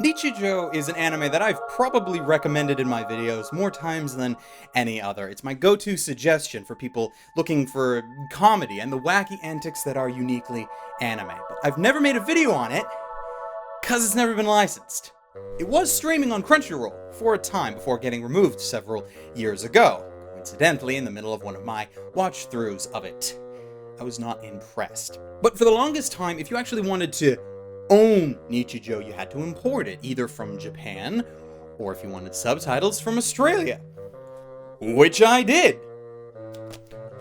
Nichijou is an anime that I've probably recommended in my videos more times than any other. It's my go-to suggestion for people looking for comedy and the wacky antics that are uniquely anime. But I've never made a video on it, cause it's never been licensed. It was streaming on Crunchyroll for a time before getting removed several years ago, coincidentally in the middle of one of my watch-throughs of it. I was not impressed. But for the longest time, if you actually wanted to own Nichijou, you had to import it, either from Japan, or if you wanted subtitles, from Australia. Which I did!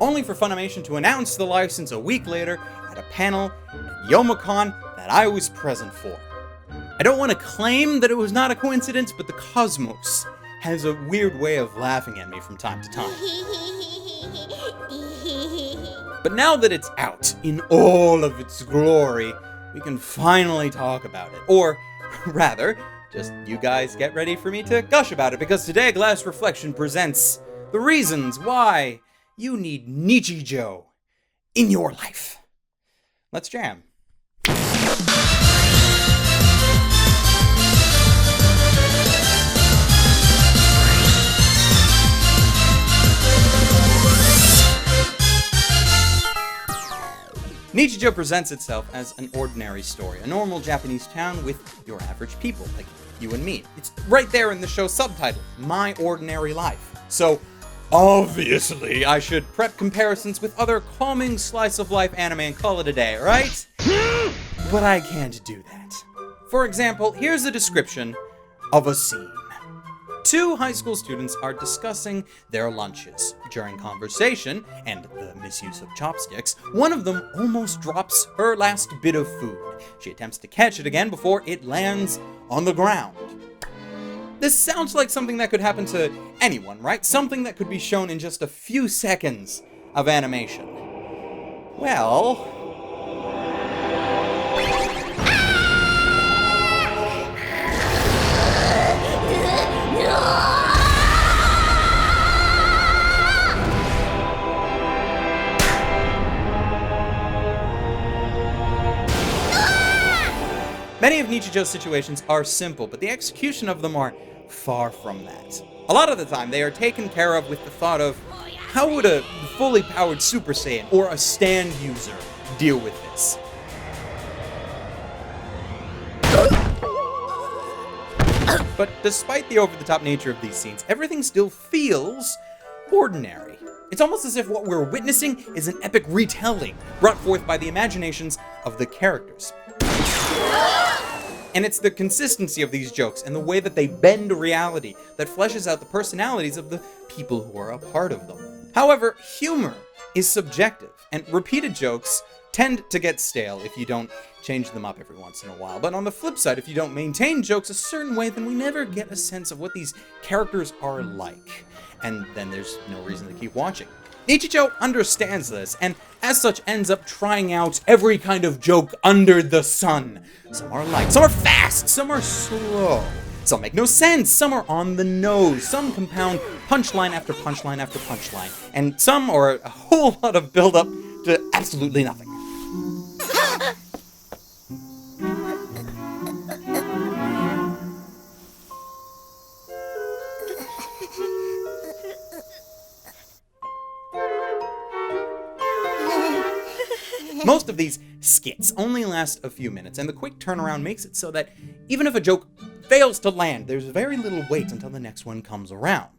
Only for Funimation to announce the license a week later at a panel at Youmacon that I was present for. I don't want to claim that it was not a coincidence, but the cosmos has a weird way of laughing at me from time to time. But now that it's out in all of its glory, we can finally talk about it. Or, rather, just you guys get ready for me to gush about it, because today Glass Reflection presents the reasons why you need Nichijou in your life. Let's jam. Nichijou presents itself as an ordinary story, a normal Japanese town with your average people, like you and me. It's right there in the show's subtitle, My Ordinary Life. So, obviously, I should prep comparisons with other calming slice-of-life anime and call it a day, right? But I can't do that. For example, here's a description of a scene. Two high school students are discussing their lunches. During conversation, and the misuse of chopsticks, one of them almost drops her last bit of food. She attempts to catch it again before it lands on the ground. This sounds like something that could happen to anyone, right? Something that could be shown in just a few seconds of animation. Well, many of Nichijou's situations are simple, but the execution of them are far from that. A lot of the time, they are taken care of with the thought of, how would a fully powered Super Saiyan or a stand user deal with this? But despite the over-the-top nature of these scenes, everything still feels ordinary. It's almost as if what we're witnessing is an epic retelling brought forth by the imaginations of the characters. And it's the consistency of these jokes and the way that they bend reality that fleshes out the personalities of the people who are a part of them. However, humor is subjective, and repeated jokes tend to get stale if you don't change them up every once in a while. But on the flip side, if you don't maintain jokes a certain way, then we never get a sense of what these characters are like. And then there's no reason to keep watching. Nichijou understands this, and as such ends up trying out every kind of joke under the sun. Some are light, some are fast, some are slow. Some make no sense, some are on the nose, some compound punchline after punchline after punchline, and some are a whole lot of build-up to absolutely nothing. Most of these skits only last a few minutes, and the quick turnaround makes it so that even if a joke fails to land, there's very little wait until the next one comes around.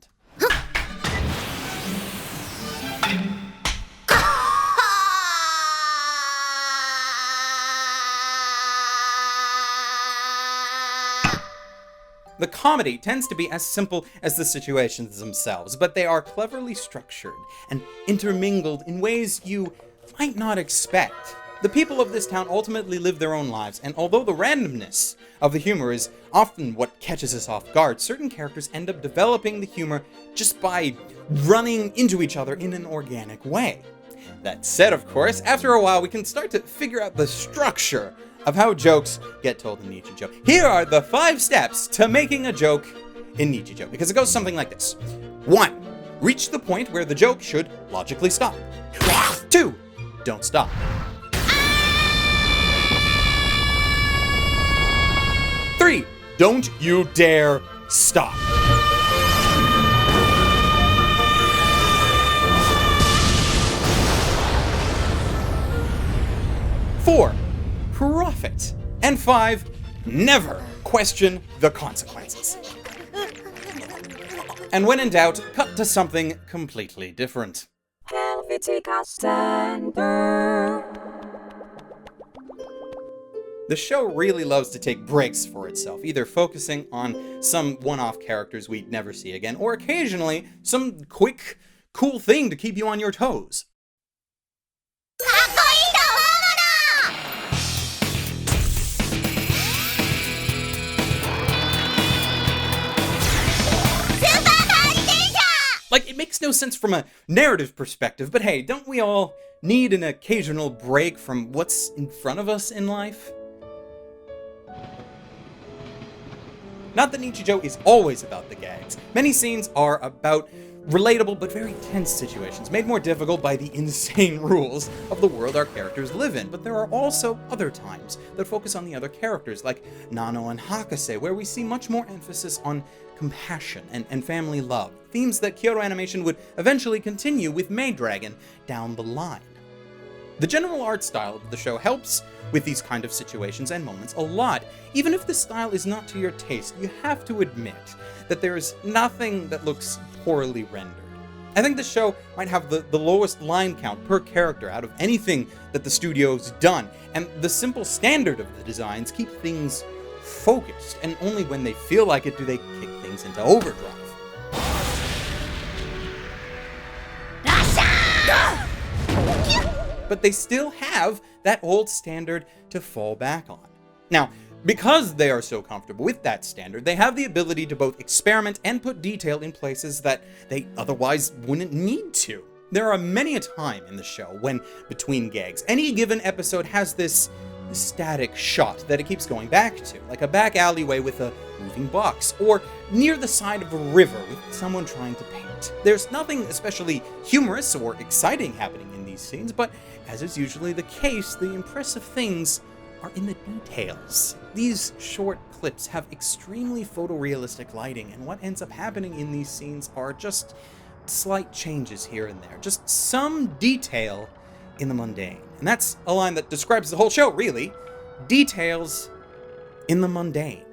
The comedy tends to be as simple as the situations themselves, but they are cleverly structured and intermingled in ways you might not expect. The people of this town ultimately live their own lives, and although the randomness of the humor is often what catches us off guard, certain characters end up developing the humor just by running into each other in an organic way. That said, of course, after a while we can start to figure out the structure of how jokes get told in Nichijou. Here are the 5 steps to making a joke in Nichijou, because it goes something like this. 1. Reach the point where the joke should logically stop. 2. Don't stop. 3. Don't you dare stop. 4, profit. And 5, never question the consequences. And when in doubt, cut to something completely different. The show really loves to take breaks for itself, either focusing on some one-off characters we'd never see again, or occasionally some quick, cool thing to keep you on your toes. Like, it makes no sense from a narrative perspective, but hey, don't we all need an occasional break from what's in front of us in life? Not that Nichijou is always about the gags. Many scenes are about relatable but very tense situations, made more difficult by the insane rules of the world our characters live in. But there are also other times that focus on the other characters, like Nano and Hakase, where we see much more emphasis on compassion and family love, themes that Kyoto Animation would eventually continue with Maid Dragon down the line. The general art style of the show helps with these kind of situations and moments a lot. Even if the style is not to your taste, you have to admit that there is nothing that looks poorly rendered. I think the show might have the lowest line count per character out of anything that the studio's done, and the simple standard of the designs keep things focused, and only when they feel like it do they kick things into overdrive. But they still have that old standard to fall back on. Now, because they are so comfortable with that standard, they have the ability to both experiment and put detail in places that they otherwise wouldn't need to. There are many a time in the show when, between gags, any given episode has this static shot that it keeps going back to, like a back alleyway with a moving box, or near the side of a river with someone trying to paint. There's nothing especially humorous or exciting happening in these scenes, but as is usually the case, the impressive things are in the details. These short clips have extremely photorealistic lighting, and what ends up happening in these scenes are just slight changes here and there, just some detail in the mundane. And that's a line that describes the whole show, really. Details in the mundane.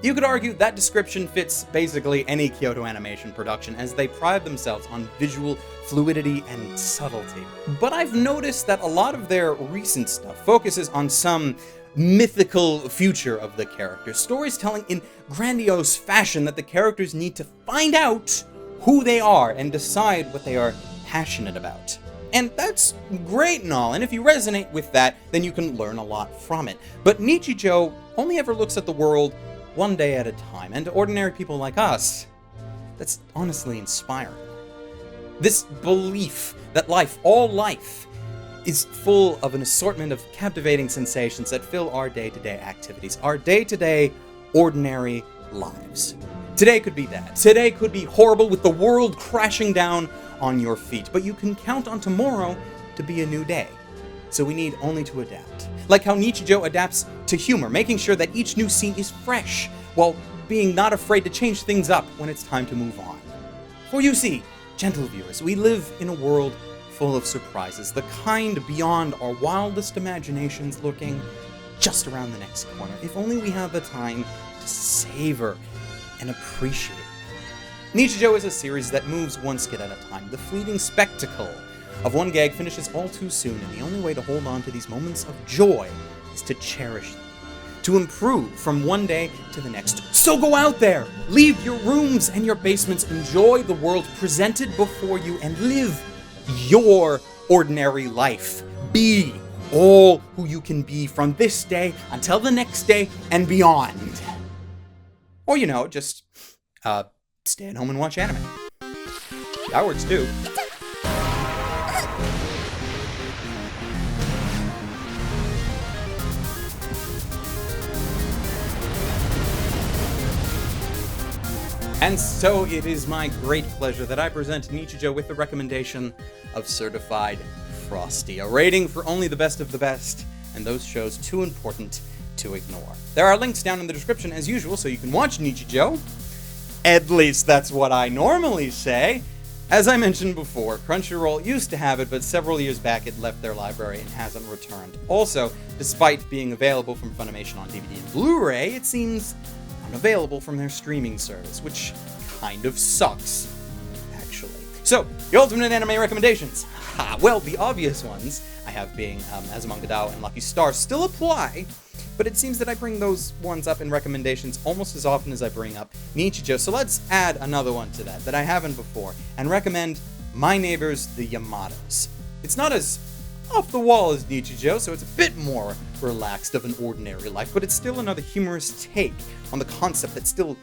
You could argue that description fits basically any Kyoto Animation production, as they pride themselves on visual fluidity and subtlety. But I've noticed that a lot of their recent stuff focuses on some mythical future of the characters, stories telling in grandiose fashion that the characters need to find out who they are and decide what they are passionate about. And that's great and all, and if you resonate with that, then you can learn a lot from it. But Nichijou only ever looks at the world one day at a time, and to ordinary people like us, that's honestly inspiring. This belief that life, all life, is full of an assortment of captivating sensations that fill our day-to-day activities, our day-to-day ordinary lives. Today could be that. Today could be horrible with the world crashing down on your feet, but you can count on tomorrow to be a new day. So we need only to adapt. Like how Nichijou adapts to humor, making sure that each new scene is fresh, while being not afraid to change things up when it's time to move on. For you see, gentle viewers, we live in a world full of surprises, the kind beyond our wildest imaginations, lurking just around the next corner, if only we have the time to savor and appreciate. Nichijou is a series that moves one skit at a time. The fleeting spectacle of one gag finishes all too soon, and the only way to hold on to these moments of joy is to cherish them, to improve from one day to the next. So go out there, leave your rooms and your basements, enjoy the world presented before you, and live your ordinary life. Be all who you can be from this day until the next day and beyond. Or, just stay at home and watch anime. That works too. And so it is my great pleasure that I present Nichijou with the recommendation of Certified Frosty, a rating for only the best of the best, and those shows too important to ignore. There are links down in the description as usual so you can watch Nichijou. At least that's what I normally say. As I mentioned before, Crunchyroll used to have it, but several years back it left their library and hasn't returned. Also, despite being available from Funimation on DVD and Blu-ray, it seems unavailable from their streaming service, which kind of sucks, actually. So, the ultimate anime recommendations. Well, the obvious ones I have being Azumanga Daioh and Lucky Star still apply, but it seems that I bring those ones up in recommendations almost as often as I bring up Nichijou, so let's add another one to that I haven't before, and recommend My Neighbors the Yamatos. It's not as off the wall as Nichijou, so it's a bit more relaxed of an ordinary life, but it's still another humorous take on the concept that still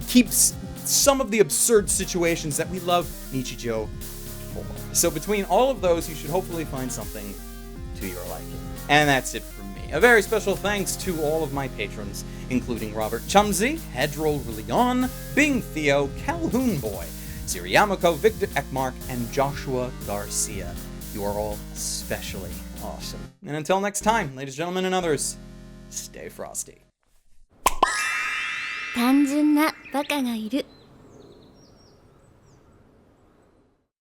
keeps some of the absurd situations that we love Nichijou for. So between all of those, you should hopefully find something to your liking. And that's it from me. A very special thanks to all of my patrons, including Robert Chumsey, Hedrol Leon, Bing Theo, Calhoun Boy, Siriyamako, Victor Ekmark, and Joshua Garcia. You are all especially awesome. And until next time, ladies, gentlemen, and others, stay frosty. 単純なバカがいる